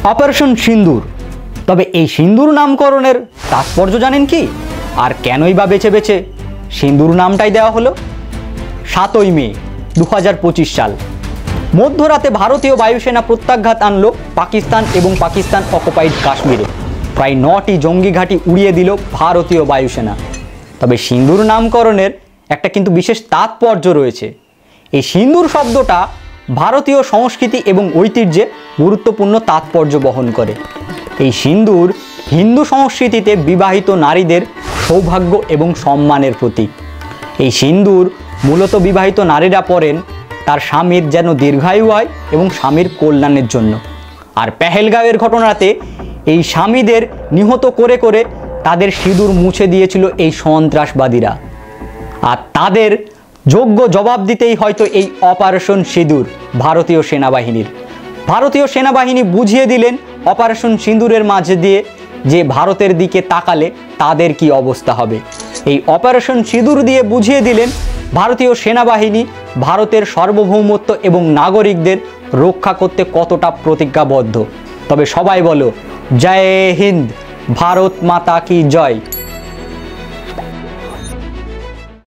Operation সিন্দুর। তবে এই সিন্দুর নামকরণের তাৎপর্য জানেন কি? আর কেনই বা বেছে বেছে সিন্দুর নামটাই দেওয়া হলো? 7ই মে 2025 সাল মধ্যরাতে ভারতীয় বায়ুসেনা প্রত্যাঘাত আনলো পাকিস্তান এবং পাকিস্তান অকুপাইড কাশ্মীরে। প্রায় 9টি জঙ্গি ঘাঁটি উড়িয়ে দিল ভারতীয় বায়ুসেনা। তবে সিন্দুর নামকরণের একটা কিন্তু বিশেষ তাৎপর্য রয়েছে। এই সিন্দুর শব্দটা ভারতীয় সংস্কৃতি এবং ঐতিহ্যে গুরুত্বপূর্ণ তাৎপর্য বহন করে। এই সিন্দুর হিন্দু সংস্কৃতিতে বিবাহিত নারীদের সৌভাগ্য এবং সম্মানের প্রতীক। এই সিন্দুর মূলত বিবাহিত নারীরা পরেন তার স্বামীর যেন দীর্ঘায়ু হয় এবং স্বামীর কল্যাণের জন্য। আর পেহেলগাঁওয়ের ঘটনাতে এই স্বামীদের নিহত করে করে তাদের সিঁদুর মুছে দিয়েছিল এই সন্ত্রাসবাদীরা। আর তাদের যোগ্য জবাব দিতেই হয়তো এই অপারেশন সিঁদুর ভারতীয় সেনাবাহিনীর। ভারতীয় সেনাবাহিনী বুঝিয়ে দিলেন অপারেশন সিঁদুরের মাঝে দিয়ে যে ভারতের দিকে তাকালে তাদের কি অবস্থা হবে। এই অপারেশন সিঁদুর দিয়ে বুঝিয়ে দিলেন ভারতীয় সেনাবাহিনী ভারতের সার্বভৌমত্ব এবং নাগরিকদের রক্ষা করতে কতটা প্রতিজ্ঞাবদ্ধ। তবে সবাই বলো জয় হিন্দ, ভারত মাতা কি জয়।